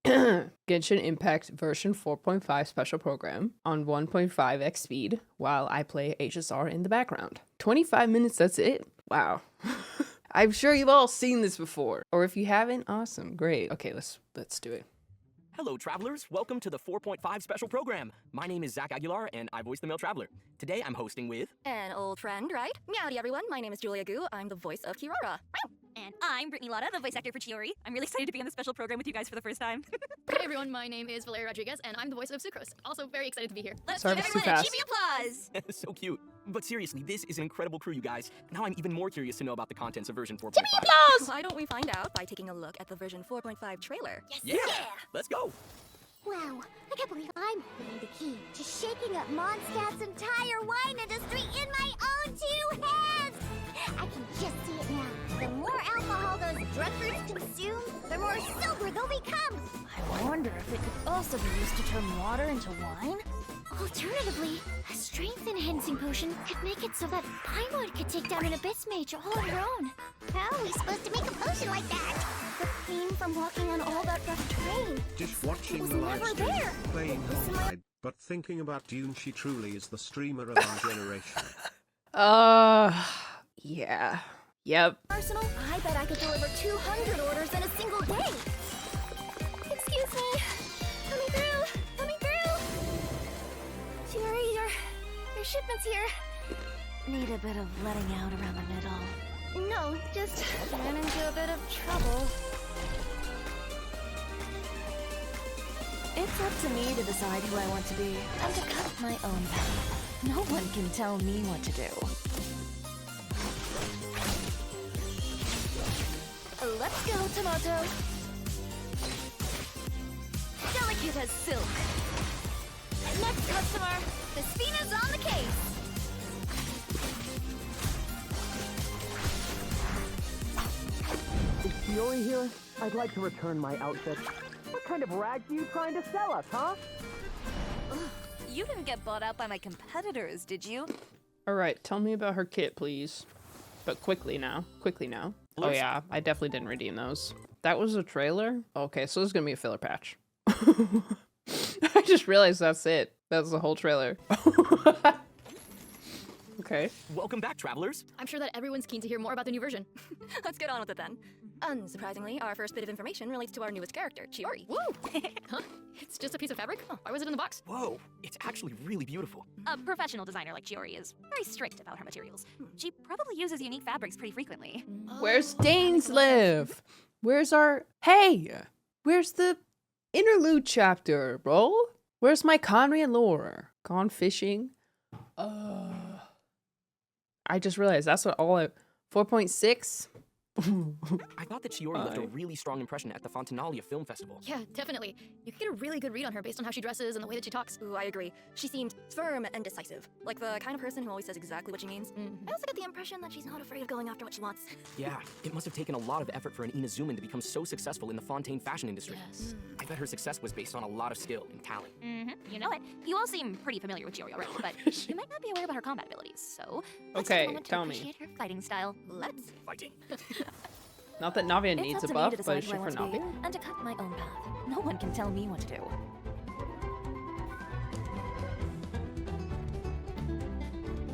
Genshin Impact version 4.5 special program on 1.5x speed while I play HSR in the background. 25 minutes, that's it? Wow. I'm sure you've all seen this before. Or if you haven't, awesome, great. Okay, let's do it. Hello, travelers. Welcome to the 4.5 special program. My name is Zach Aguilar, and I voice the male traveler. Today, I'm hosting with... An old friend, right? Meowdy, everyone. My name is Julia Gu. I'm the voice of Kirara. And I'm Brittany Lotta, the voice actor for Chiori. I'm really excited to be on the special program with you guys for the first time. Hey everyone, my name is Valeria Rodriguez, and I'm the voice of Sucrose. Also very excited to be here. Let's Sorry, give it's too everyone a fast. cheapy applause! So cute. But seriously, this is an incredible crew, you guys. Now I'm even more curious to know about the contents of version 4.5. Why don't we find out by taking a look at the version 4.5 trailer? Yes! Yeah! Let's go! Wow, I can't believe I'm holding the key to shaking up Mondstadt's entire wine industry in my own two hands! I can just see it now. The more alcohol those drug fruits consume, the more sober they'll become! I wonder if it could also be used to turn water into wine? Alternatively, a strength-enhancing potion could make it so that Paimon could take down an Abyss Mage all on her own. How are we supposed to make a potion like that? The pain from walking on all that rough terrain. Just watching was the never live there. stream, playing Homeside, but thinking about Dune, she truly is the streamer of our generation. Yeah. Yep. Arsenal, I bet I could deliver 200 orders in a single day. Excuse me. Coming through. Coming through. Chiori, your shipment's here. Need a bit of letting out around the middle. No, just ran into a bit of trouble. It's up to me to decide who I want to be and to cut my own path. No one can tell me what to do. Let's go, Tomato. Delicate as silk. Next customer, the Spina's on the case. Is Chiori here? I'd like to return my outfit. What kind of rags are you trying to sell us, huh? You didn't get bought out by my competitors, did you? Alright, tell me about her kit, please. But quickly now. Quickly now. Oh yeah, I definitely didn't redeem those. That was a trailer? Okay, so this is gonna be a filler patch. I just realized that's it. That's the whole trailer. Okay. Welcome back, travelers. I'm sure that everyone's keen to hear more about the new version. Let's get on with it then. Unsurprisingly, our first bit of information relates to our newest character, Chiori. Woo! Huh? It's just a piece of fabric? Oh, why was it in the box? Whoa, it's actually really beautiful. A professional designer like Chiori is very strict about her materials. She probably uses unique fabrics pretty frequently. Where's Danes live? Where's our... Hey! Where's the interlude chapter, bro? Where's my Conrad lore? Gone fishing? I just realized that's what all at 4.6? I thought that Chiori left a really strong impression at the Fontanalia Film Festival. Yeah, definitely. You could get a really good read on her based on how she dresses and the way that she talks. Ooh, I agree. She seemed firm and decisive. Like the kind of person who always says exactly what she means. I also get the impression that she's not afraid of going after what she wants. Yeah, it must have taken a lot of effort for an Inazuman to become so successful in the Fontaine fashion industry. Yes. I bet her success was based on a lot of skill and talent. You know it. You all seem pretty familiar with Chiori already, but you might not be aware about her combat abilities, so... let's take Okay, a moment to tell me. appreciate her fighting style. Let's. Fighting. Not that Navia It's needs up a to me buff, to but decide is who she I for want to be Navia? and to cut my own path. No one can tell me what to do.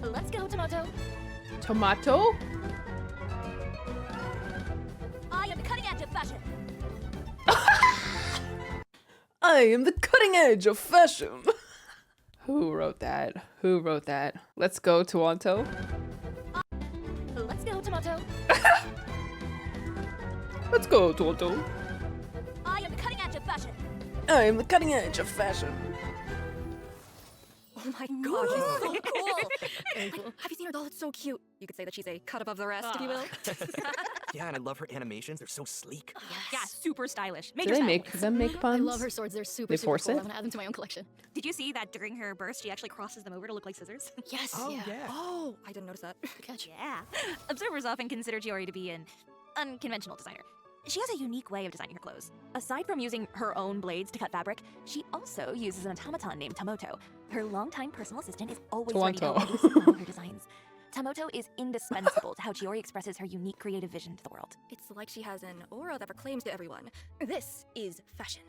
Let's go, Tomato. Tomato? I am the cutting edge of fashion. I am the cutting edge of fashion. Who wrote that? Who wrote that? Let's go, Toronto. Let's go, Tomato. Let's go, Toronto. I am the cutting edge of fashion. I am the cutting edge of fashion. Oh my god, she's so cool. Have you seen her doll? It's so cute. You could say that she's a cut above the rest, if you will. Yeah, and I love her animations. They're so sleek. Yeah, super stylish. Do Major they style make points. them make I puns? love her swords. They're super, They super force cool. it? I'm gonna add them to my own collection. Did you see that during her burst, she actually crosses them over to look like scissors? Yes, Oh, yeah. yeah. Oh, I didn't notice that. Good catch. Yeah. Observers often consider Chiori to be an unconventional designer. She has a unique way of designing her clothes. Aside from using her own blades to cut fabric, she also uses an automaton named Tamoto. Her longtime personal assistant is always ready to help Tawanto. produce all her designs. Tamoto is indispensable to how Chiori expresses her unique creative vision to the world. It's like she has an aura that proclaims to everyone, this is fashion.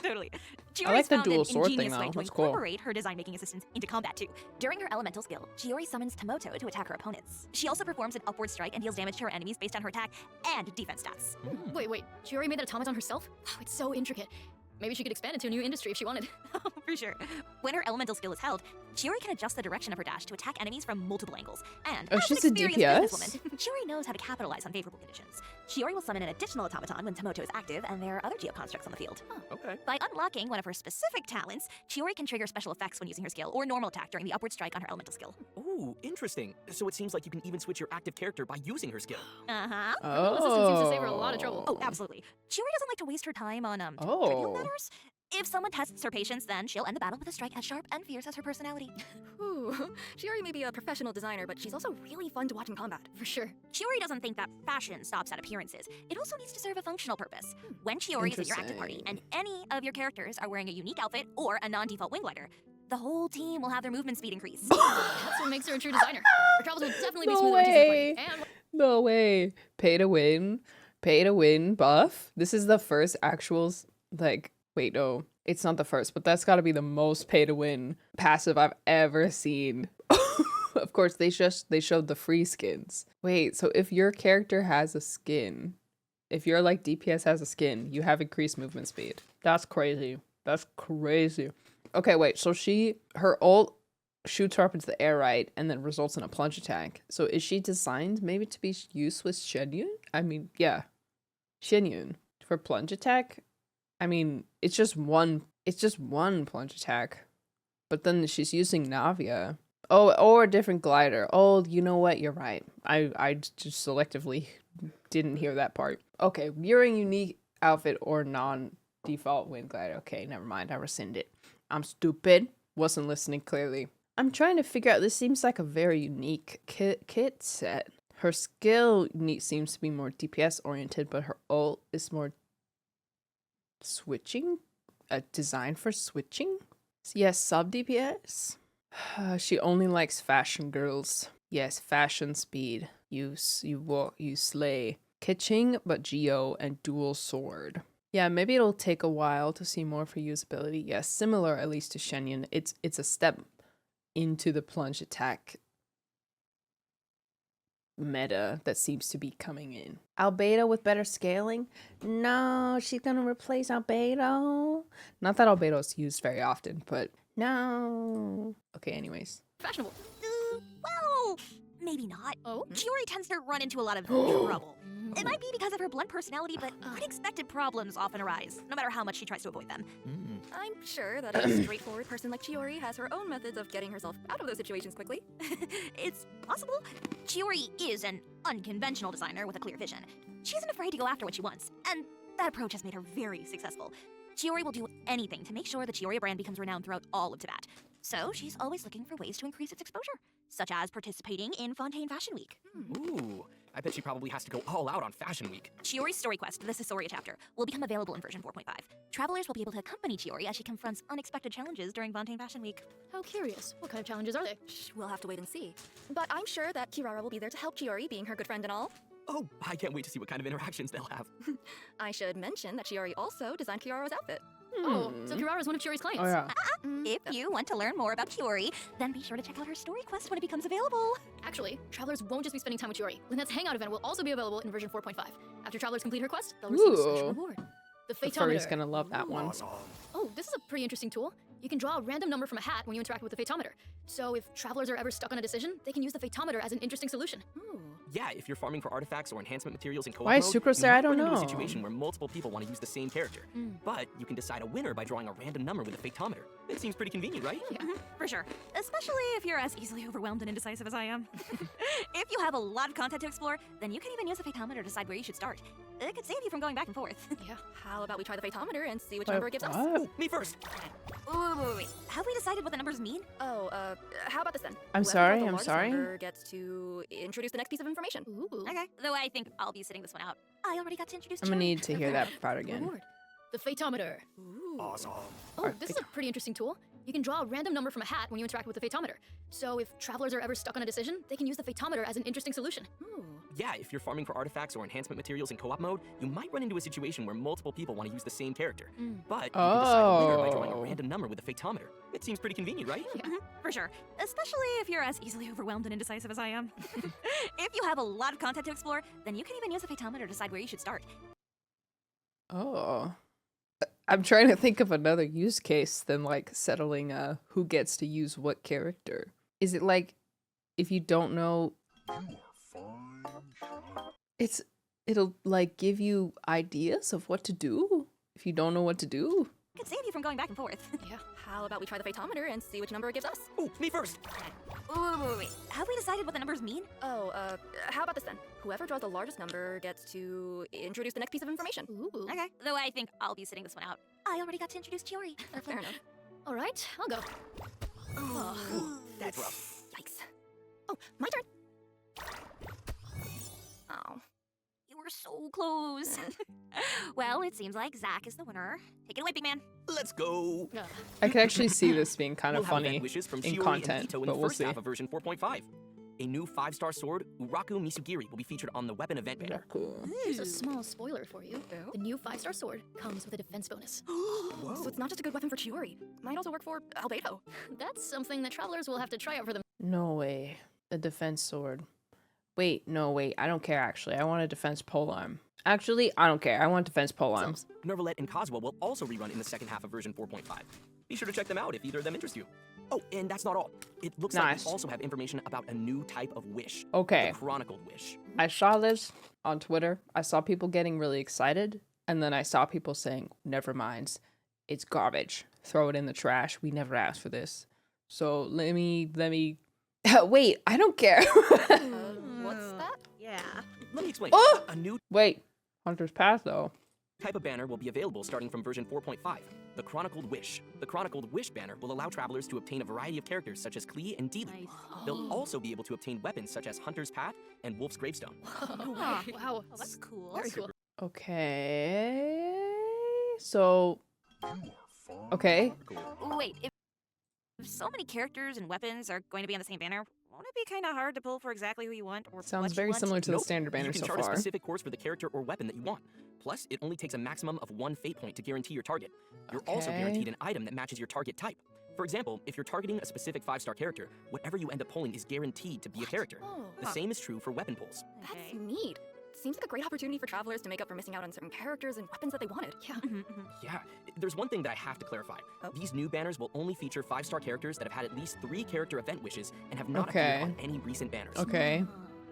Totally. I like Chiori's the found dual an sword thing, ingenious though. way to That's cool. incorporate her design-making assistance into combat too. During her elemental skill, Chiori summons Tomoto to attack her opponents. She also performs an upward strike and deals damage to her enemies based on her attack and defense stats. Wait, Chiori made that automaton herself? Wow, it's so intricate. Maybe she could expand into a new industry if she wanted. For sure. When her elemental skill is held, Chiori can adjust the direction of her dash to attack enemies from multiple angles. And Oh, as she's an a experienced DPS? businesswoman, Chiori knows how to capitalize on favorable conditions. Chiori will summon an additional automaton when Tomoto is active and there are other geoconstructs on the field. Okay. By unlocking one of her specific talents, Chiori can trigger special effects when using her skill or normal attack during the upward strike on her elemental skill. Ooh, interesting. So it seems like you can even switch your active character by using her skill. Uh-huh. Her assistant seems to save her a lot of trouble. Oh, absolutely. Chiori doesn't like to waste her time on, Oh. trivial matters. If someone tests her patience, then she'll end the battle with a strike as sharp and fierce as her personality. Ooh, Chiori may be a professional designer, but she's also really fun to watch in combat. For sure. Chiori doesn't think that fashion stops at appearances. It also needs to serve a functional purpose. When Chiori is in your active party, and any of your characters are wearing a unique outfit or a non-default wing glider, the whole team will have their movement speed increase. That's what makes her a true designer. Her travels will definitely be No smoother when she's in the way. party. And No way. Pay to win buff. This is the first actual, like, wait, no, it's not the first, but that's got to be the most pay to win passive I've ever seen. Of course, they showed the free skins. Wait, so if your character has a skin, if your like DPS has a skin, you have increased movement speed. That's crazy. That's crazy. Okay, wait, so her ult shoots her up into the air, right, and then results in a plunge attack. So is she designed maybe to be used with Shenyun? I mean, yeah. Shenyun for plunge attack? I mean, it's just one plunge attack. But then she's using Navia. Oh, or a different glider. Oh, you know what? You're right. I just selectively didn't hear that part. Okay, wearing unique outfit or non-default wind glider. Okay, never mind. I rescind it. I'm stupid. Wasn't listening clearly. I'm trying to figure out, this seems like a very unique kit set. Her skill seems to be more DPS oriented, but her ult is more switching? Designed for switching? Yes, sub DPS. She only likes fashion girls. Yes, fashion speed. You slay. Kitching, but Geo and dual sword. Yeah, maybe it'll take a while to see more for usability. Yes, similar at least to Shenyun. It's a step into the plunge attack meta that seems to be coming in. Albedo with better scaling? No, she's gonna replace Albedo. Not that Albedo is used very often, but no. Okay, anyways. fashionable. Well, maybe not. Oh? Chiori tends to run into a lot of trouble. It might be because of her blunt personality, but unexpected problems often arise, no matter how much she tries to avoid them. I'm sure that a straightforward person like Chiori has her own methods of getting herself out of those situations quickly. It's possible. Chiori is an unconventional designer with a clear vision. She isn't afraid to go after what she wants, and that approach has made her very successful. Chiori will do anything to make sure the Chiori brand becomes renowned throughout all of Tibet. So she's always looking for ways to increase its exposure, such as participating in Fontaine Fashion Week. Ooh, I bet she probably has to go all out on Fashion Week. Chiori's story quest, the Sosoria chapter, will become available in version 4.5. Travelers will be able to accompany Chiori as she confronts unexpected challenges during Fontaine Fashion Week. How curious. What kind of challenges are they? We'll have to wait and see. But I'm sure that Kirara will be there to help Chiori, being her good friend and all. Oh, I can't wait to see what kind of interactions they'll have. I should mention that Chiori also designed Kirara's outfit. Oh, so Kirara is one of Chiori's clients. Oh, yeah. If you want to learn more about Chiori, then be sure to check out her story quest when it becomes available. Actually, travelers won't just be spending time with Chiori. Lynette's Hangout event will also be available in version 4.5. After travelers complete her quest, they'll receive a special Ooh. reward. The The furry's Fatometer. gonna love that one. Oh, this is a pretty interesting tool. You can draw a random number from a hat when you interact with the Fatometer. So if travelers are ever stuck on a decision, they can use the Fatometer as an interesting solution. Yeah, if you're farming for artifacts or enhancement materials in co-op Why is mode, Sucrose you there? I might don't run into know. a situation where multiple people want to use the same character. But you can decide a winner by drawing a random number with a Fatometer. It seems pretty convenient, right? For sure. Especially if you're as easily overwhelmed and indecisive as I am. If you have a lot of content to explore, then you can even use the Fatometer to decide where you should start. It could save you from going back and forth. Yeah. How about we try the Fatometer and see which Wait, number it gives us? what? Me first. Wait. Have we decided what the numbers mean? Oh, how about this then? I'm Whoever sorry, draws the I'm largest sorry. number gets to introduce the next piece of information. Ooh. Okay. Though I think I'll be sitting this one out. I already got to introduce I'm gonna Chiori. need to hear that part again. Reward. the Fatometer. Awesome. Oh, this is a pretty interesting tool. You can draw a random number from a hat when you interact with the Fatometer. So if travelers are ever stuck on a decision, they can use the Fatometer as an interesting solution. Yeah, if you're farming for artifacts or enhancement materials in co-op mode, you might run into a situation where multiple people want to use the same character. But you can decide a winner by drawing a random number with a Fatometer. It seems pretty convenient, right? Yeah, for sure. Especially if you're as easily overwhelmed and indecisive as I am. If you have a lot of content to explore, then you can even use a Fatometer to decide where you should start. Oh. I'm trying to think of another use case than like settling who gets to use what character. Is it like if you don't know, it'll like give you ideas of what to do if you don't know what to do? It could save you from going back and forth. Yeah. How about we try the Fatometer and see which number it gives us? Ooh, me first. Wait. Have we decided what the numbers mean? Oh, how about this then? Whoever draws the largest number gets to introduce the next piece of information. Ooh. Okay. Though I think I'll be sitting this one out. I already got to introduce Chiori. Fair enough. All right, I'll go. Ooh, that's rough. Yikes. Oh, my turn. Oh. You were so close. Well, it seems like Zach is the winner. Take it away, big man. Let's go. I could actually see this being kind of We'll have funny event wishes from in Chiori content, and Ito in but the we'll first see. half of version 4.5. A new 5-star sword, Uraku Misugiri, will be featured on the weapon event banner. Here's a small spoiler for you. The new 5-star sword comes with a defense bonus. So it's not just a good weapon for Chiori. Might also work for Albedo. That's something that travelers will have to try out for them. No way. A defense sword. Wait, I don't care actually. I want a defense polearm. Actually, I don't care. I want defense polearms. Nervalet and Kazuha will also rerun in the second half of version 4.5. Be sure to check them out if either of them interest you. Oh, and that's not all. It looks like we also have information about a new type of wish. Okay. The Chronicled Wish. I saw this on Twitter. I saw people getting really excited, and then I saw people saying, never mind. It's garbage. Throw it in the trash. We never asked for this. So let me wait, I don't care. What's that? Yeah. Let me explain. Oh! A new Wait, Hunter's Path though. type of banner will be available starting from version 4.5, the Chronicled Wish. The Chronicled Wish banner will allow travelers to obtain a variety of characters such as Klee and Deely. Nice. They'll also be able to obtain weapons such as Hunter's Path and Wolf's Gravestone. Wow. Oh, that's cool. Very cool. Okay. So okay. Wait, if so many characters and weapons are going to be on the same banner, won't it be kind of hard to pull for exactly who you want or Sounds what you very want? similar to the Nope. standard banner You can so chart far. a specific course for the character or weapon that you want. Plus, it only takes a maximum of 1 fate point to guarantee your target. You're also Okay. guaranteed an item that matches your target type. For example, if you're targeting a specific 5-star character, whatever you end up pulling is guaranteed to be a character. Oh, The same is true for weapon pulls. that's Okay. neat. Seems like a great opportunity for travelers to make up for missing out on certain characters and weapons that they wanted. Yeah. Yeah, there's one thing that I have to clarify. Oh. These new banners will only feature 5-star characters that have had at least 3 character event wishes and have not appeared on any recent banners. Okay.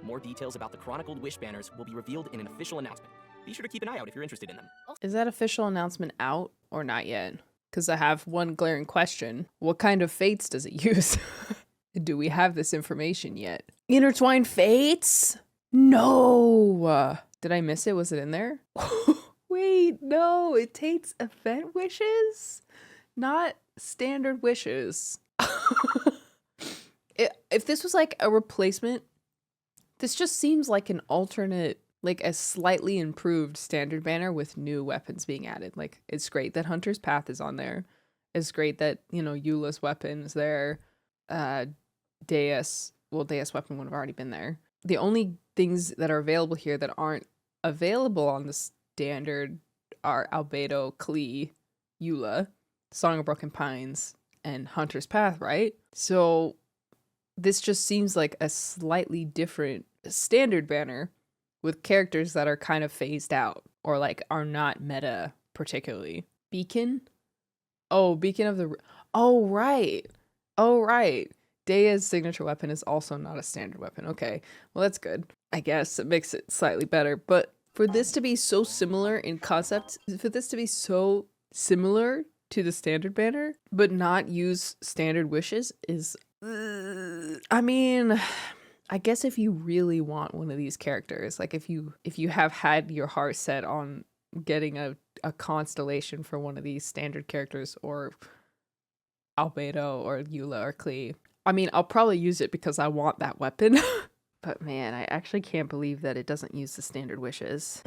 More details about the Chronicled Wish banners will be revealed in an official announcement. Be sure to keep an eye out if you're interested in them. Is that official announcement out or not yet? Because I have one glaring question. What kind of fates does it use? Do we have this information yet? Intertwined fates? No. Did I miss it? Was it in there? Wait, no. It takes event wishes? Not standard wishes. If this was like a replacement, this just seems like an alternate, like a slightly improved standard banner with new weapons being added. Like, it's great that Hunter's Path is on there. It's great that, you know, Eula's weapon is there. Deus weapon would have already been there. The only things that are available here that aren't available on the standard are Albedo, Klee, Eula, Song of Broken Pines, and Hunter's Path, right? So this just seems like a slightly different standard banner with characters that are kind of phased out or like are not meta particularly. Beacon? Oh, Beacon of the... Oh, right. Deia's signature weapon is also not a standard weapon. Okay, well that's good. I guess it makes it slightly better. But for this to be so similar in concept, for this to be so similar to the standard banner, but not use standard wishes is... I mean... I guess if you really want one of these characters, like if you have had your heart set on getting a constellation for one of these standard characters or Albedo or Eula or Klee, I mean, I'll probably use it because I want that weapon. But man, I actually can't believe that it doesn't use the standard wishes.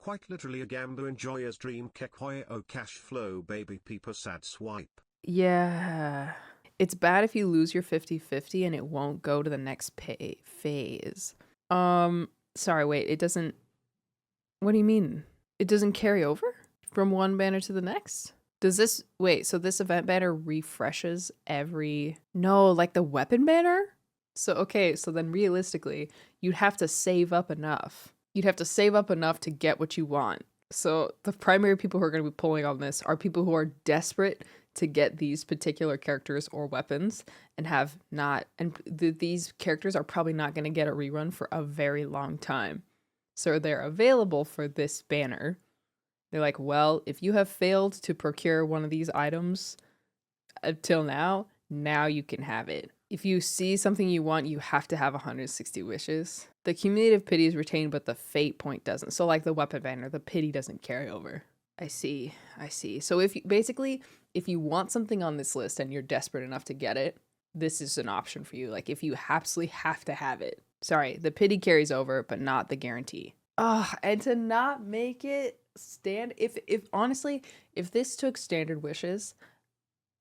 Quite literally a gambo enjoyer's dream kekhoy o cash flow baby peeper sad swipe. Yeah. It's bad if you lose your 50-50 and it won't go to the next phase. Sorry, wait, it doesn't... What do you mean? It doesn't carry over from one banner to the next? Does this... Wait, so this event banner refreshes every... No, like the weapon banner? So, okay, so then realistically, you'd have to save up enough. You'd have to save up enough to get what you want. So the primary people who are going to be pulling on this are people who are desperate to get these particular characters or weapons and have not... And these characters are probably not going to get a rerun for a very long time. So they're available for this banner. They're like, well, if you have failed to procure one of these items until now you can have it. If you see something you want, you have to have 160 wishes. The cumulative pity is retained, but the fate point doesn't. So like the weapon banner, the pity doesn't carry over. I see. So if you want something on this list and you're desperate enough to get it, this is an option for you. Like if you absolutely have to have it. Sorry, the pity carries over, but not the guarantee. And to not make it stand, if honestly, if this took standard wishes,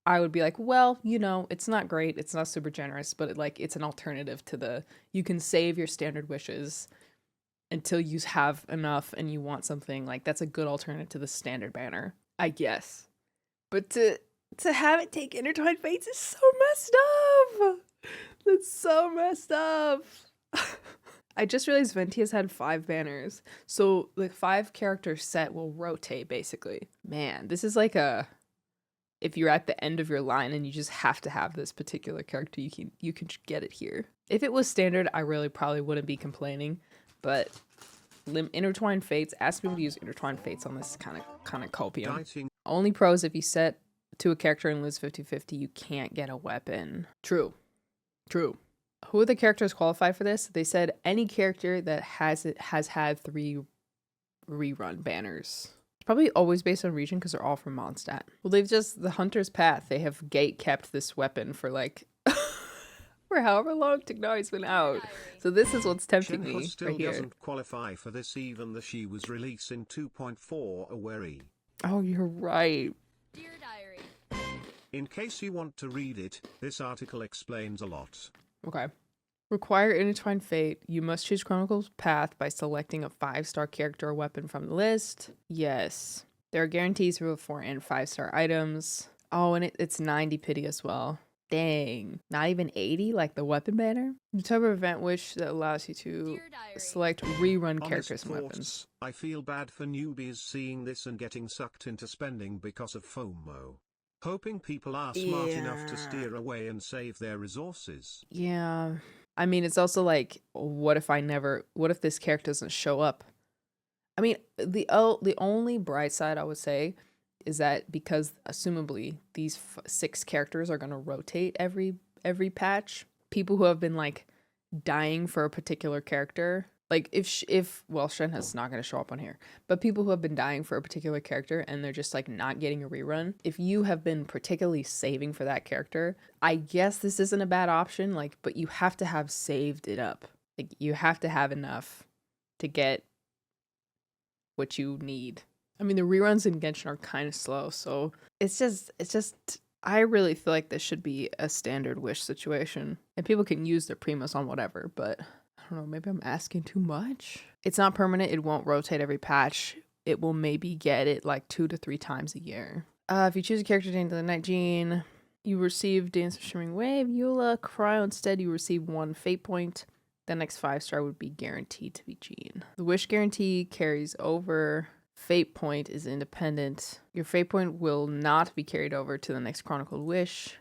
I would be like, well, you know, it's not great, it's not super generous, but it's an alternative to the, you can save your standard wishes until you have enough and you want something, like that's a good alternative to the standard banner, I guess. But to have it take intertwined fates is so messed up. That's so messed up. I just realized Venti has had 5 banners. So the 5 character set will rotate basically. Man, this is like if you're at the end of your line and you just have to have this particular character, you can get it here. If it was standard, I really probably wouldn't be complaining, but intertwined fates, ask people to use intertwined fates on this kind of copium. Only pros, if you set to a character and lose 50-50, you can't get a weapon. True. Who are the characters qualified for this? They said any character that has had 3 rerun banners. It's probably always based on region because they're all from Mondstadt. Well, the Hunter's Path, they have gate kept this weapon for like for however long Tignari's been out. So this is what's tempting me still right here. Doesn't qualify for this even though she was released in 2.4 Aweri. Oh, you're right. Dear Diary. In case you want to read it, this article explains a lot. Okay. Require intertwined fate. You must choose Chronicle's Path by selecting a 5-star character or weapon from the list. Yes. There are guarantees for 4 and 5-star items. Oh, and it's 90 pity as well. Dang. Not even 80 like the weapon banner? The type of event wish that allows you to select rerun characters and weapons. I feel bad for newbies seeing this and getting sucked into spending because of FOMO. Hoping people are smart enough to steer away and save their resources. Yeah. I mean, it's also like, what if this character doesn't show up? I mean, the only bright side I would say is that because assumably these 6 characters are going to rotate every patch, people who have been like dying for a particular character, like if Shenhe's not going to show up on here, but people who have been dying for a particular character and they're just like not getting a rerun, if you have been particularly saving for that character, I guess this isn't a bad option, like, but you have to have saved it up. Like you have to have enough to get what you need. I mean, the reruns in Genshin are kind of slow, so it's just I really feel like this should be a standard wish situation. And people can use their Primos on whatever, but I don't know, maybe I'm asking too much. It's not permanent, it won't rotate every patch. It will maybe get it like 2 to 3 times a year. If you choose a character named the Night Gene, you receive Dance of Shimmering Wave, Eula, Cryo. Instead, you receive 1 fate point. The next 5-star would be guaranteed to be Gene. The wish guarantee carries over. Fate point is independent. Your fate point will not be carried over to the next chronicled wish.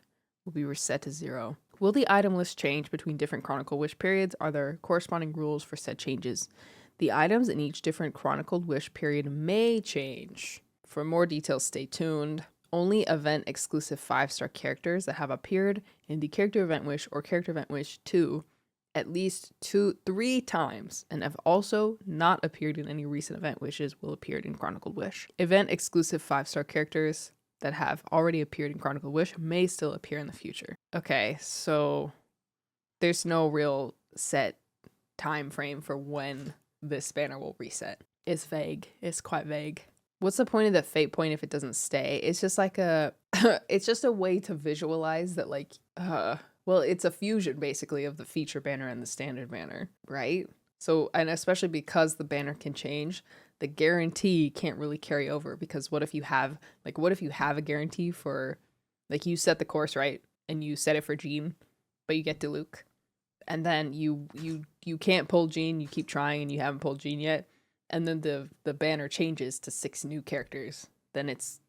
Will be reset to 0. Will the item list change between different chronicle wish periods? Are there corresponding rules for said changes? The items in each different chronicled wish period may change. For more details, stay tuned. Only event exclusive 5-star characters that have appeared in the character event wish or character event wish 2 at least 3 times and have also not appeared in any recent event wishes will appear in Chronicled Wish. Event exclusive 5-star characters that have already appeared in Chronicled Wish may still appear in the future. Okay, so there's no real set time frame for when this banner will reset. It's vague. It's quite vague. What's the point of the fate point if it doesn't stay? It's just like a it's just a way to visualize that, like, well, it's a fusion basically of the feature banner and the standard banner, right? So, and especially because the banner can change, the guarantee can't really carry over, because what if you have a guarantee for, like, you set the course, right? And you set it for Jean, but you get Diluc. And then you can't pull Jean, you keep trying and you haven't pulled Jean yet. And then the banner changes to 6 new characters. Then it's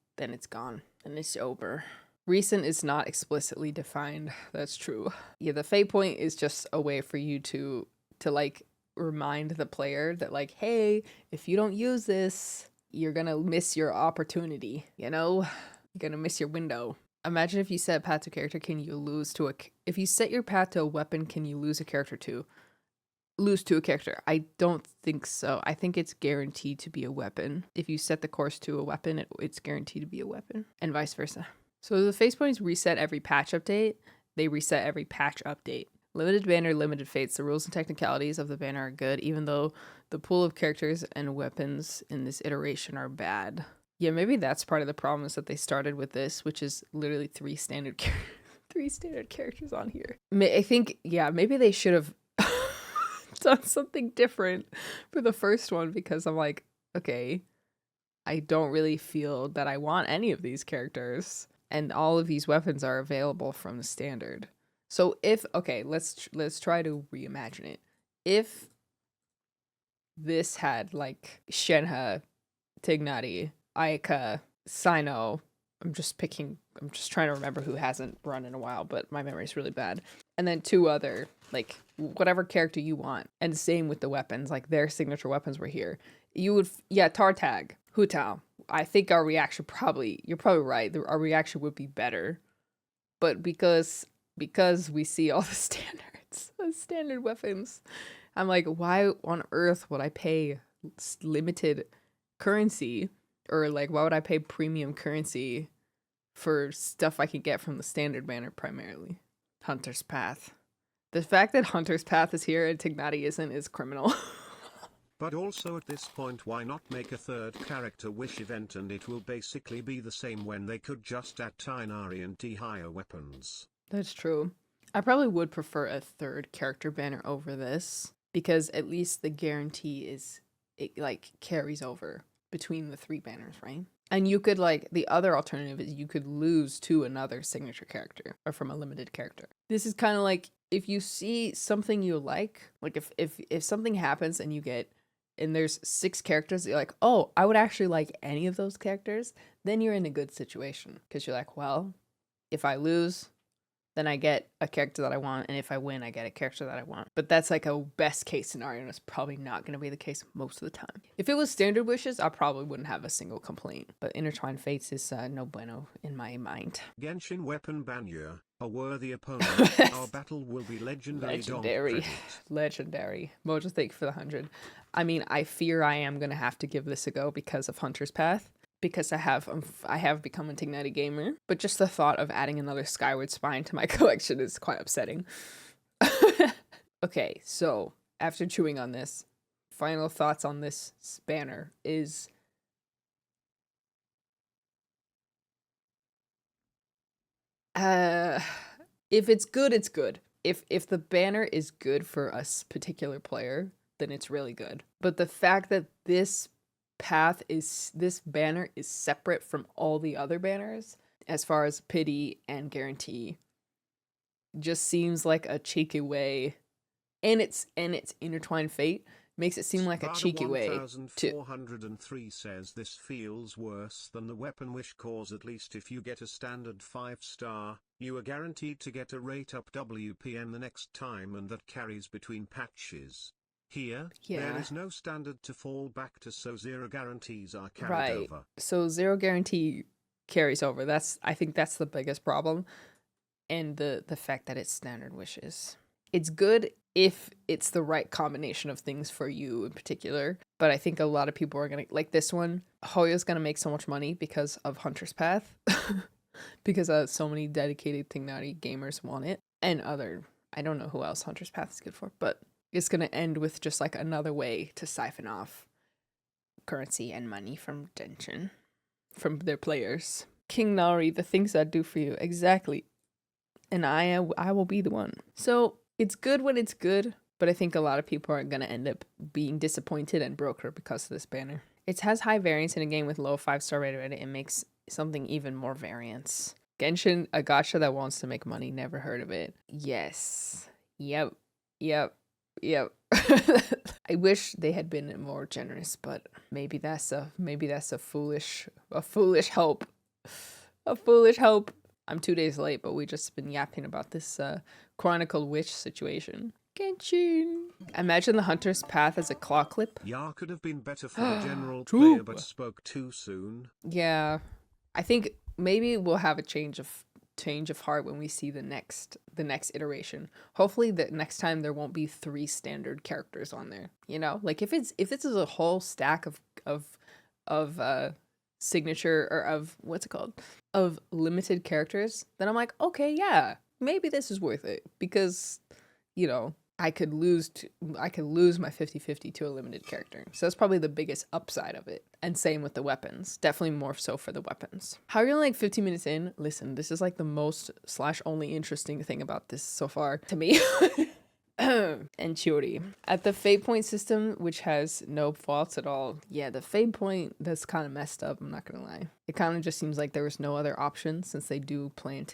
gone. And it's over. Recent is not explicitly defined. That's true. Yeah, the fate point is just a way for you to like remind the player that, like, hey, if you don't use this, you're gonna miss your opportunity, you know? You're gonna miss your window. Imagine if you set path to character, if you set your path to a weapon, can you lose to a character? I don't think so. I think it's guaranteed to be a weapon. If you set the course to a weapon, it's guaranteed to be a weapon, and vice versa. So the face points reset every patch update. They reset every patch update. Limited banner, limited fates. The rules and technicalities of the banner are good, even though the pool of characters and weapons in this iteration are bad. Yeah, maybe that's part of the problem, is that they started with this, which is literally 3 standard characters on here. I think, yeah, maybe they should have done something different for the first one, because I'm like, okay, I don't really feel that I want any of these characters, and all of these weapons are available from the standard. So let's try to reimagine it. If this had, like, Shenhe, Tignati, Ayaka, Sino, I'm just trying to remember who hasn't run in a while, but my memory's really bad. And then 2 other, like, whatever character you want. And same with the weapons, like, their signature weapons were here. You would, Tartag, Hu Tao. I think our reaction you're probably right, our reaction would be better. But because we see all the standard weapons, I'm like, why on earth would I pay limited currency, or, like, why would I pay premium currency for stuff I can get from the standard banner primarily? Hunter's Path. The fact that Hunter's Path is here and Tignati isn't is criminal. But also at this point, why not make a 3rd character wish event, and it will basically be the same when they could just add Tighnari and higher weapons. That's true. I probably would prefer a 3rd character banner over this, because at least the guarantee it like carries over between the 3 banners, right? And you could, like, the other alternative is you could lose to another signature character, or from a limited character. This is kind of like, if you see something you like if something happens and there's 6 characters, you're like, oh, I would actually like any of those characters, then you're in a good situation, because you're like, well, if I lose, then I get a character that I want, and if I win, I get a character that I want. But that's like a best case scenario, and it's probably not going to be the case most of the time. If it was standard wishes, I probably wouldn't have a single complaint. But Intertwined Fates is no bueno in my mind. Genshin weapon banner, a worthy opponent. Our battle will be legendary. Legendary. Mojo, thank you for the 100. I mean, I fear I am going to have to give this a go because of Hunter's Path, because I have become a Tignati gamer, but just the thought of adding another Skyward Spine to my collection is quite upsetting. Okay, so after chewing on this, final thoughts on this banner is if it's good, it's good. If the banner is good for a particular player, then it's really good. But the fact that this banner is separate from all the other banners as far as pity and guarantee just seems like a cheeky way, and it's Intertwined Fate makes it seem like a cheeky way to 1403 says this feels worse than the weapon wish cause. At least if you get a standard 5-star, you are guaranteed to get a rate up WPN the next time, and that carries between patches. Here, there is no standard to fall back to, so 0 guarantees are carried over. So 0 guarantee carries over. I think that's the biggest problem. And the fact that it's standard wishes. It's good if it's the right combination of things for you in particular. But I think a lot of people are going to, like this one, Hoyo's going to make so much money because of Hunter's Path. Because so many dedicated Tignati gamers want it. And I don't know who else Hunter's Path is good for, but it's going to end with just like another way to siphon off currency and money from Genshin, from their players. King Nari, the things I do for you. Exactly. And I will be the one. So it's good when it's good, but I think a lot of people are going to end up being disappointed and broker because of this banner. It has high variance in a game with low 5-star rated. It makes something even more variance. Genshin, a gacha that wants to make money. Never heard of it. Yes. Yep. I wish they had been more generous, but maybe that's a foolish hope. A foolish hope. I'm 2 days late, but we just been yapping about this Chronicle Witch situation. Genshin. Imagine the hunter's path as a claw clip. Ya could have been better for the general player, but spoke too soon. Yeah, I think maybe we'll have a change of heart when we see the next iteration. Hopefully the next time there won't be 3 standard characters on there. You know, like if this is a whole stack of signature or of what's it called, of limited characters, then I'm like, okay, yeah, maybe this is worth it, because you know I could lose my 50-50 to a limited character. So that's probably the biggest upside of it. And same with the weapons. Definitely more so for the weapons. How are you only like 15 minutes in? Listen, this is like the most / only interesting thing about this so far to me. And Chiori. At the fate point system, which has no faults at all. Yeah, the fate point, that's kind of messed up, I'm not gonna lie. It kind of just seems like there was no other option, since they do plan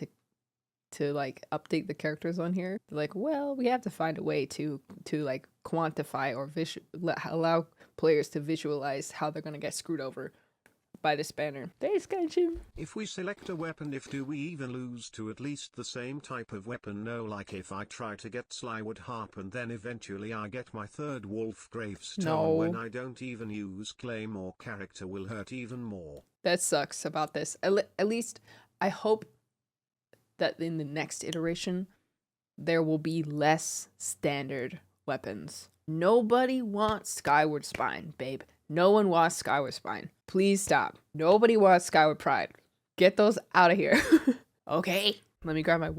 to like update the characters on here. They're like, well, we have to find a way to like quantify or allow players to visualize how they're gonna get screwed over by this banner. Thanks, Genshin. If we select a weapon, do we even lose to at least the same type of weapon? No, like if I try to get Slywood Harp and then eventually I get my 3rd Wolf Gravestone when I don't even use Claymore, character will hurt even more. That sucks about this. At least I hope that in the next iteration there will be less standard weapons. Nobody wants Skyward Spine, babe. No one wants Skyward Spine. Please stop. Nobody wants Skyward Pride. Get those out of here. Okay. Let me grab my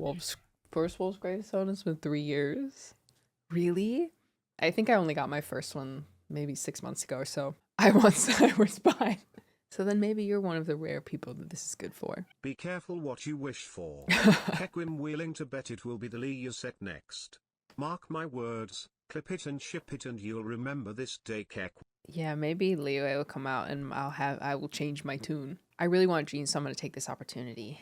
first Wolf's Gravestone. It's been 3 years. Really? I think I only got my first one maybe 6 months ago or so. I want Skyward Spine. So then maybe you're one of the rare people that this is good for. Be careful what you wish for. Hekwim willing to bet it will be the Lee set next. Mark my words, clip it and ship it and you'll remember this day, Kek. Yeah, maybe Leo will come out and I will change my tune. I really want Jean, so I'm gonna take this opportunity.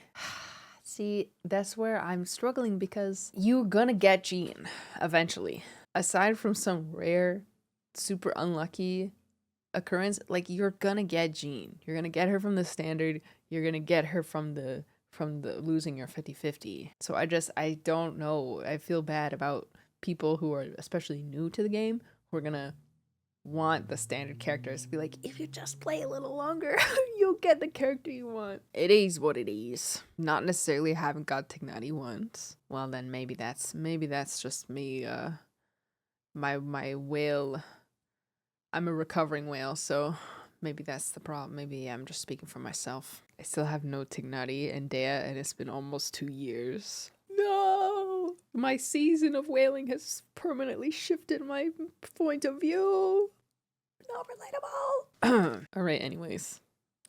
See, that's where I'm struggling, because you're gonna get Jean eventually. Aside from some rare, super unlucky occurrence, like, you're gonna get Jean. You're gonna get her from the standard. You're gonna get her from the losing your 50-50. So I don't know. I feel bad about people who are especially new to the game who are gonna want the standard characters to be like, if you just play a little longer, you'll get the character you want. It is what it is. Not necessarily haven't got Tignati once. Well, then maybe that's just me. My whale. I'm a recovering whale, so maybe that's the problem. Maybe I'm just speaking for myself. I still have no Tignati and Dea, and it's been almost 2 years. No! My season of whaling has permanently shifted my point of view. Not relatable. Alright, anyways.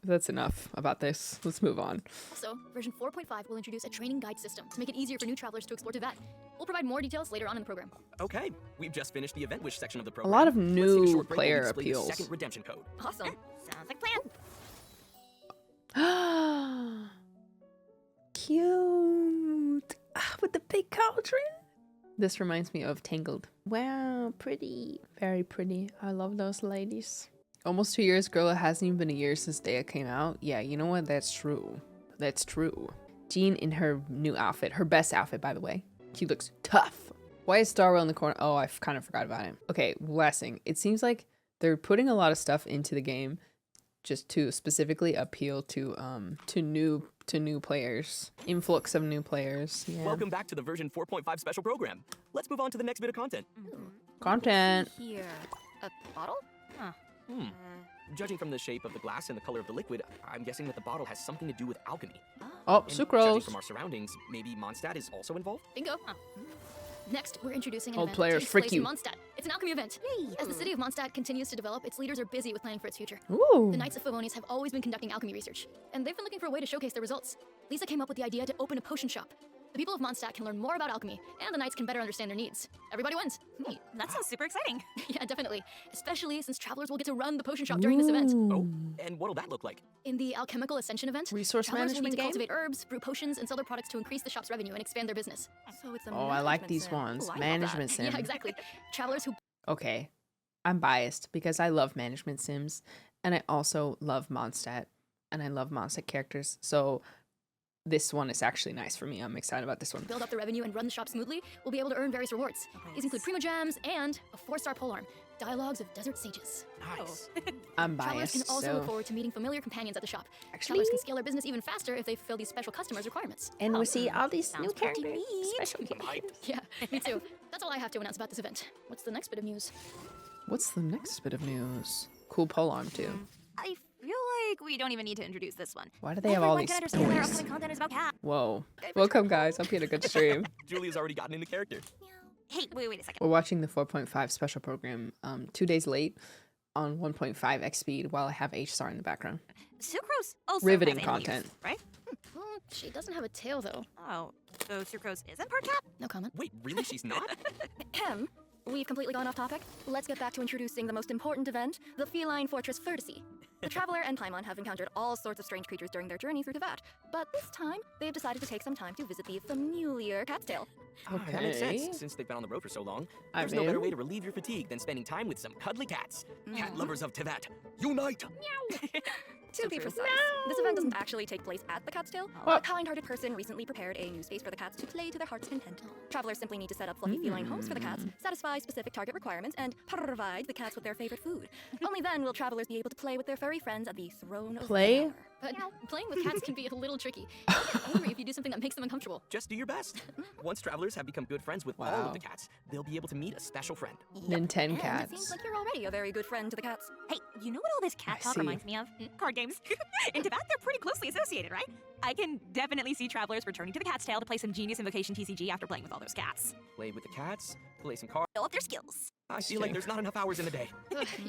That's enough about this. Let's move on. Also, version 4.5 will introduce a training guide system to make it easier for new travelers to explore Tibet. We'll provide more details later on in the program. Okay, we've just finished the event wish section of the A program. lot of Let's take a new short break player while we display the appeals. second redemption code. Awesome. Sounds like plan. Cute. With the big cauldron. This reminds me of Tangled. Wow, pretty. Very pretty. I love those ladies. Almost 2 years, girl. It hasn't even been a year since Dea came out. Yeah, you know what? That's true. That's true. Jean in her new outfit. Her best outfit, by the way. She looks tough. Why is Starwell in the corner? Oh, I kind of forgot about him. Okay, last thing. It seems like they're putting a lot of stuff into the game just to specifically appeal to new players. Influx of new players. Yeah. Welcome back to the version 4.5 special program. Let's move on to the next bit of content. Content. Here. A bottle? Huh. Judging from the shape of the glass and the color of the liquid, I'm guessing that the bottle has something to do with alchemy. Oh, And judging sucrose. from our surroundings, maybe Mondstadt is also involved? Bingo. Next, we're introducing an Old event players, that takes frick place you. in Mondstadt. It's an alchemy event. As the city of Mondstadt continues to develop, its leaders are busy with planning for its future. Ooh. The Knights of Favonius have always been conducting alchemy research, and they've been looking for a way to showcase their results. Lisa came up with the idea to open a potion shop. The people of Mondstadt can learn more about alchemy, and the Knights can better understand their needs. Everybody wins. Neat. That sounds super exciting. Yeah, definitely. Especially since travelers will get to run the potion shop during this event. Oh, and what'll that look like? In the Alchemical Ascension event, Resource travelers will need management to game? cultivate herbs, brew potions, and sell their products to increase the shop's revenue and expand their business. So it's a Oh, I like management these sim. ones. Ooh, I love Management that. sim. Yeah, exactly. Travelers who Okay, I'm biased because I love management sims, and I also love Mondstadt, and I love Mondstadt characters. So this one is actually nice for me. I'm excited about this one. build up the revenue and run the shop smoothly will be able to earn various rewards. These include Primo Gems and a 4-star polearm, Dialogues of Desert Sages. Nice. I'm Travelers can biased, also so look forward to meeting familiar companions at the shop. Actually- Travelers can scale their business even faster if they fulfill these special customers' requirements. and we see all these Sounds new pretty characters, neat. special I'm hyped. characters. Yeah, me too. That's all I have to announce about this event. What's the next bit of news? What's the next bit of news? Cool polearm too. I feel like we don't even need to introduce this one. Why do they have all Everyone these can understand their stories? upcoming content is about cats. Whoa. Welcome, guys. Hope you had a good stream. Julia's already gotten into character. Hey, wait a second. We're watching the 4.5 special program 2 days late on 1.5x speed while I have H-Star in the background. Sucrose also Riveting has animal use, content. right? Well, she doesn't have a tail, though. Oh, so Sucrose isn't part cat? No comment. Wait, really? She's not? Ahem. We've completely gone off topic. Let's get back to introducing the most important event, the Feline Fortress Vertice. The Traveler and Paimon have encountered all sorts of strange creatures during their journey through Teyvat, but this time, they've decided to take some time to visit the familiar Cat's Tail. Ah, that makes Okay. sense. Since they've been on the road for so long, I there's no better mean- way to relieve your fatigue than spending time with some cuddly cats. Cat lovers of Teyvat, unite! To be precise, this event doesn't actually take place at the Cat's Tail. A kind-hearted person recently prepared a new space for the cats to play to their heart's content. Travelers simply need to set up fluffy feline homes for the cats, satisfy specific target requirements, and provide the cats with their favorite food. Only then will travelers be able to play with their furry friends at the throne of Play? power. But playing with cats can be a little tricky. They get angry if you do something that makes them uncomfortable. Just do your best. Once travelers have become good friends with all Wow. of the cats, they'll be able to meet a special friend. Nintendo And it cats. seems like you're already a very good friend to the cats. Hey, you know what all this cat I talk see. reminds me of? Card games. In Teyvat, they're pretty closely associated, right? I can definitely see travelers returning to the Cat's Tail to play some Genius Invocation TCG after playing with all those cats. Play with the cats, play some cards. Show up their skills. I feel like there's not enough hours in the day.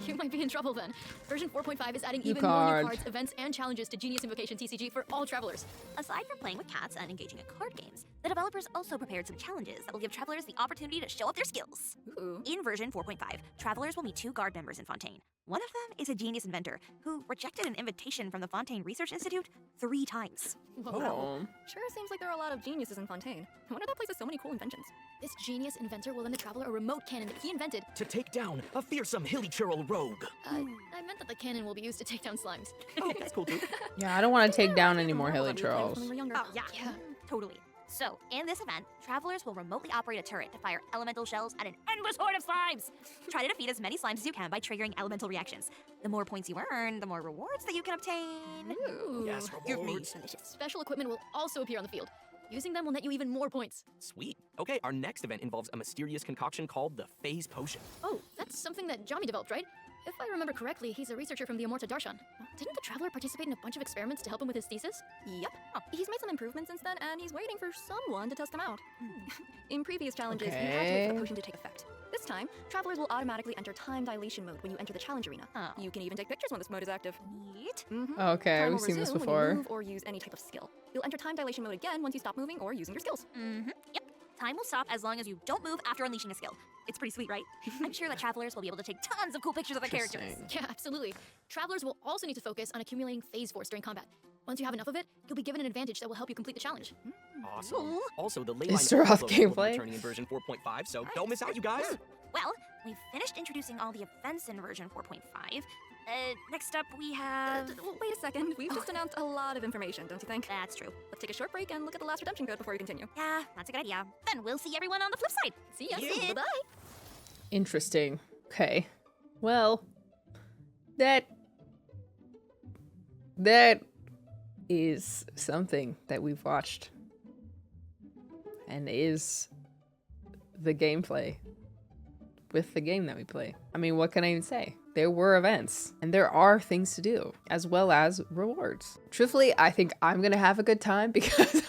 You might be in trouble then. Version 4.5 is adding New even more card. new cards, events, and challenges to Genius Invocation TCG for all travelers. Aside from playing with cats and engaging in card games, the developers also prepared some challenges that will give travelers the opportunity to show up their skills. Ooh. In version 4.5, travelers will meet 2 guard members in Fontaine. One of them is a genius inventor who rejected an invitation from the Fontaine Research Institute 3 times. Oh. Sure seems like there are a lot of geniuses in Fontaine. I wonder that place has so many cool inventions. This genius inventor will lend the traveler a remote cannon that he invented. To take down a fearsome hilly churl rogue. I meant that the cannon will be used to take down slimes. Oh, that's cool too. Yeah, I don't want to take down any more More hilly when we played trolls. when we were younger. Oh, yeah, totally. So, in this event, travelers will remotely operate a turret to fire elemental shells at an endless horde of slimes. Try to defeat as many slimes as you can by triggering elemental reactions. The more points you earn, the more rewards that you can obtain. Ooh. Yes, Give me rewards. Special equipment will also appear on the field. Using them will net you even more points. Sweet. Okay, our next event involves a mysterious concoction called the Phase Potion. Oh, that's something that Jami developed, right? If I remember correctly, he's a researcher from the Amorta Darshan. Didn't the traveler participate in a bunch of experiments to help him with his thesis? Yep. He's made some improvements since then, and he's waiting for someone to test them out. In previous challenges, he had to wait for Okay. the potion to take effect. This time, travelers will automatically enter time dilation mode when you enter the challenge arena. Oh. You can even take pictures when this mode is active. Neat. Okay, Time we've will seen this resume when before. you move or use any type of skill. You'll enter time dilation mode again once you stop moving or using your skills. Yep. Time will stop as long as you don't move after unleashing a skill. It's pretty sweet, right? I'm sure that travelers will be able to take tons of cool pictures of their characters. Interesting. Yeah, absolutely. Travelers will also need to focus on accumulating phase force during combat. Once you have enough of it, you'll be given an advantage that will help you complete the challenge. Awesome. Also, the ley Is line there off overload will be gameplay? returning in version 4.5, so don't miss out, you guys. Well, we've finished introducing all the events in version 4.5. Next up, we have... Wait a second, we've just announced a lot of information, don't you think? That's true. Let's take a short break and look at the last redemption code before you continue. Yeah, that's a good idea. Then we'll see everyone on the flip side. See ya. Yeah. Bye-bye. Interesting. Okay. Well, that is something that we've watched and is the gameplay with the game that we play. I mean, what can I even say? There were events and there are things to do as well as rewards. Truthfully, I think I'm gonna have a good time because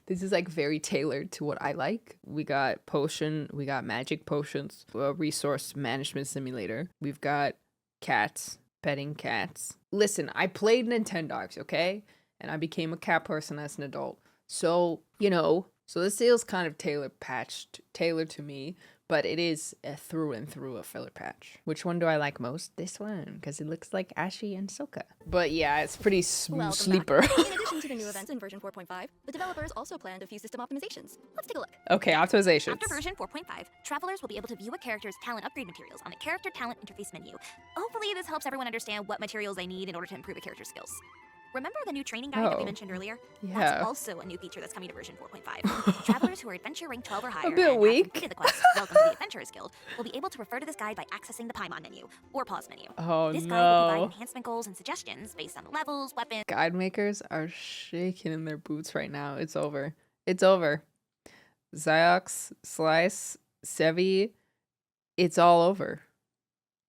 This is like very tailored to what I like. We got potion, we got magic potions, a resource management simulator. We've got cats, petting cats. Listen, I played Nintendogs, okay? And I became a cat person as an adult. So, you know, so this feels kind of tailored to me, but it is a through and through a filler patch. Which one do I like most? This one, because it looks like Ashy and Soka. But yeah, it's pretty sleeper. In addition to the new events in version 4.5, the developers also planned a few system optimizations. Let's take a look. Okay, optimizations. After version 4.5, travelers will be able to view a character's talent upgrade materials on the character talent interface menu. Hopefully this helps everyone understand what materials they need in order to improve a character's skills. Remember the new training guide that we mentioned earlier? Yeah. That's also a new feature that's coming to version 4.5. Travelers who are adventure rank 12 or higher A bit and weak. have completed the quest Welcome to the Adventurers Guild will be able to refer to this guide by accessing the Paimon menu or pause menu. Oh This guide will provide no. enhancement goals and suggestions based on the levels, weapons, Guide makers are shaking in their boots right now. It's over. It's over. Ziox, Slice, Sevi, it's all over.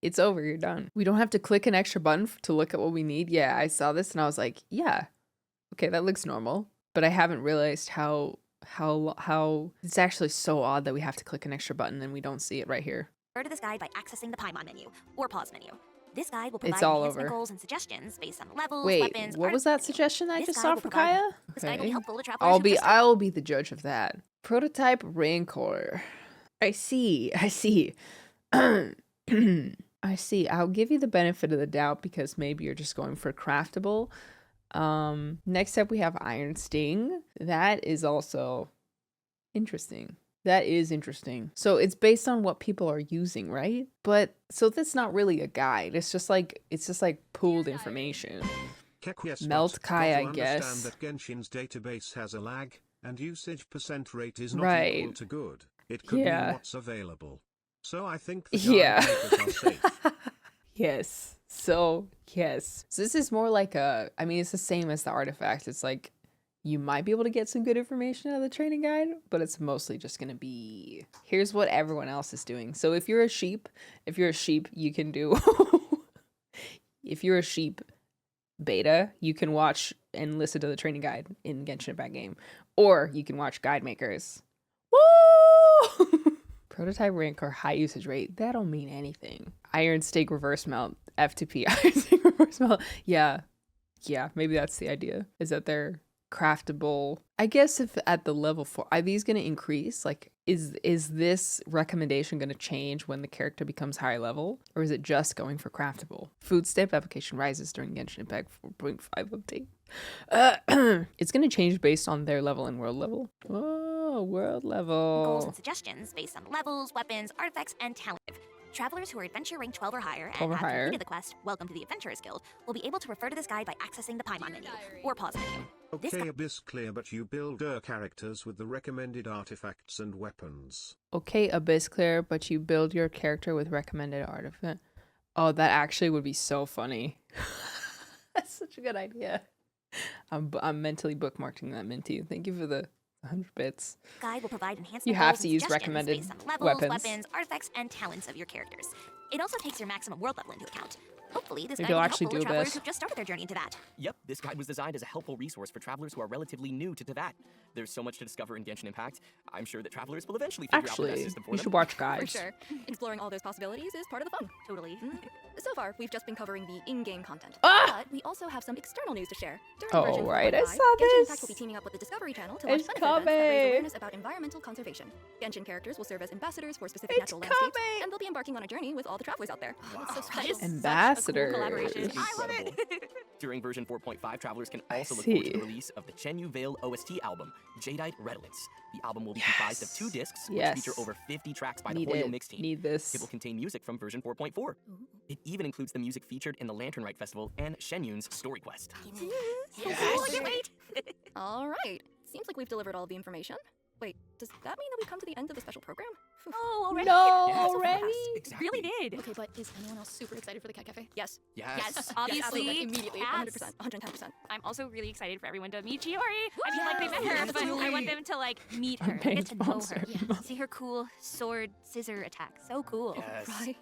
It's over. You're done. We don't have to click an extra button to look at what we need. Yeah, I saw this and I was like, yeah, okay, that looks normal. But I haven't realized how it's actually so odd that we have to click an extra button and we don't see it right here. refer to this guide by accessing the Paimon menu or pause menu. This guide will provide It's all enhancement over. goals and suggestions based on the levels, Wait, weapons, what was that artifacts menu. suggestion I This just guide saw will for provide- Kaya? This guide will be Okay. helpful to travelers who just I'll be the judge of that. Prototype Rancor. I see. I see. I'll give you the benefit of the doubt because maybe you're just going for craftable. Next up we have Iron Sting. That is also interesting. That is interesting. So it's based on what people are using, right? But so that's not really a guide. It's just like pooled information. Melt Kai, I guess. Understand that Genshin's database has a lag, and usage percent rate is not Right. equal to good. It could Yeah. be what's available. So I think the Yeah. guide makers are safe. Yes. So this is more like I mean, it's the same as the artifact. It's like you might be able to get some good information out of the training guide, but it's mostly just going to be, here's what everyone else is doing. So if you're a sheep, you can do, if you're a sheep beta, you can watch and listen to the training guide in Genshin Impact game, or you can watch guide makers. Woo! Prototype rank or high usage rate, that don't mean anything. Iron Stake reverse melt, F2P, Iron Stake reverse melt. Yeah, maybe that's the idea, is that they're craftable. I guess if at the level 4, are these going to increase? Like, is this recommendation going to change when the character becomes high level? Or is it just going for craftable? Food stamp application rises during Genshin Impact 4.5 update. It's going to change based on their level and world level. Oh, world level. Goals and suggestions based on the levels, weapons, artifacts, and talent. Travelers who are adventure rank 12 or higher and have completed the quest Welcome to the Adventurers Guild will be able to refer to this guide by accessing the Paimon menu or pause menu. Okay, Abyss clear, but you build characters with the recommended artifacts and weapons. Okay, Abyss clear, but you build your character with recommended artifact. Oh, that actually would be so funny. That's such a good idea. I'm mentally bookmarking that, Minty. Thank you for the 100 bits. Guide will provide enhancements. You have to use recommended based on the levels, weapons, artifacts, and talents of your characters. It also takes your maximum world level into account. Hopefully, this Maybe guide will I'll be actually helpful to do travelers this. who've just started their journey into that. Yep, this guide was designed as a helpful resource for travelers who are relatively new to Teyvat. There's so much to discover in Genshin Impact. I'm sure that travelers will eventually figure out the best Actually, system for you them. should watch For guides. sure. Exploring all those possibilities is part of the fun. Totally. So far, we've just been covering the in-game content. Ah! But we also have some external news to share. During Oh, version right, I 4.5, saw Genshin Impact this. will be teaming up with the Discovery Channel to launch It's benefit events that raise coming. awareness about environmental conservation. Genshin characters will serve as ambassadors for specific It's natural landscapes, coming. and they'll be embarking on a journey with all the travelers out there. That's so That is such a cool Ambassadors. collaboration. I love it. During version 4.5, travelers can I also look forward to the see. release of the Chenyu Vale OST album, Jadeite Redolence. The album will be comprised of 2 discs, which Yes. feature over 50 tracks by Need the Hoyo it. Mix team. Need this. It will contain music from version 4.4. It even includes the music featured in the Lantern Rite Festival and Shenyun's Story Quest. All right. Seems like we've delivered all of the information. Wait, does that mean that we've come to the end of the special program? Phew. Oh, already? No, Yeah, so already? fast. Exactly. Really did. Okay, but is anyone else super excited for the Cat Cafe? Yes. Yes. Yes, obviously. Yes, immediately. Yes. 100%. 110%. I'm also really excited for everyone to meet Chiori. I mean, like, they met her, but I want them to, like, meet Our her, main get to know her. sponsor. See her cool sword scissor attack. So cool. Yes. Right?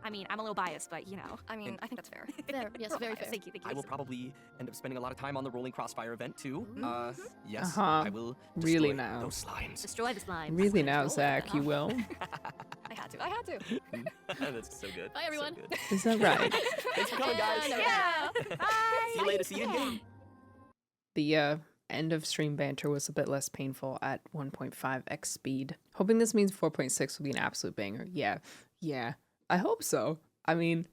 I mean, I'm a little biased, but you know. I mean, I think that's fair. Fair, yes, very fair. Thank you, thank you. I will probably end up spending a lot of time on the rolling crossfire event too. Yes, Uh-huh. I will Really destroy now. those slimes. Destroy the slime. Really now, Zach, you will. I had to. That's so good. Bye, everyone. So good. Is that right? Thanks for coming, guys. Yeah. Bye. See you later. See you in game. The end of stream banter was a bit less painful at 1.5x speed. Hoping this means 4.6 will be an absolute banger. Yeah, I hope so. I mean,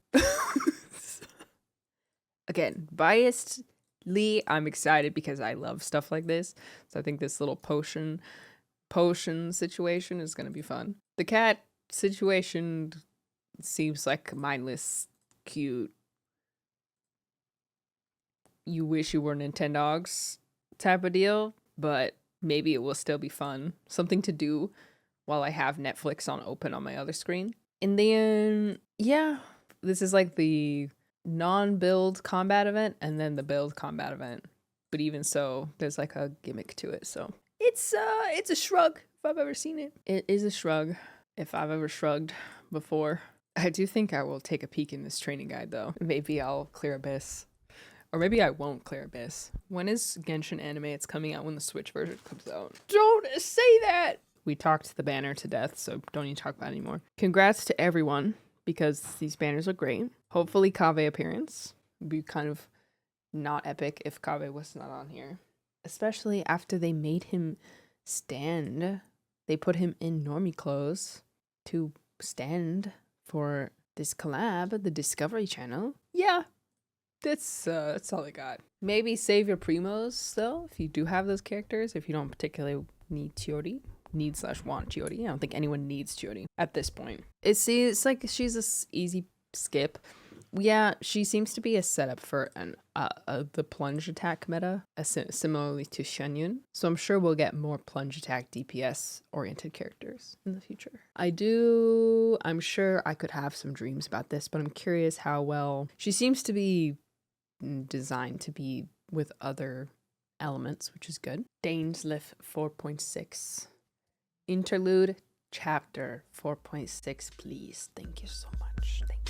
again, biasedly, I'm excited because I love stuff like this. So I think this little potion situation is going to be fun. The cat situation seems like mindless, cute. You wish you were Nintendogs type of deal, but maybe it will still be fun. Something to do while I have Netflix on open on my other screen. And then, yeah, this is like the non-build combat event and then the build combat event. But even so, there's like a gimmick to it. So it's a shrug if I've ever seen it. It is a shrug if I've ever shrugged before. I do think I will take a peek in this training guide though. Maybe I'll clear Abyss. Or maybe I won't clear Abyss. When is Genshin anime? It's coming out when the Switch version comes out. Don't say that! We talked the banner to death, so don't need to talk about it anymore. Congrats to everyone, because these banners are great. Hopefully Kaveh appearance. Would be kind of not epic if Kaveh was not on here. Especially after they made him stand. They put him in normie clothes to stand for this collab, the Discovery Channel. Yeah. That's all I got. Maybe save your primos though, if you do have those characters. If you don't particularly need Chiori, want Chiori. I don't think anyone needs Chiori at this point. It's like she's a easy skip. Yeah, she seems to be a setup for the plunge attack meta, similarly to Shenyun. So I'm sure we'll get more plunge attack DPS oriented characters in the future. I'm sure I could have some dreams about this, but I'm curious how well she seems to be designed to be with other elements, which is good. Dainsliff 4.6. Interlude chapter 4.6, please. Thank you so much. Thank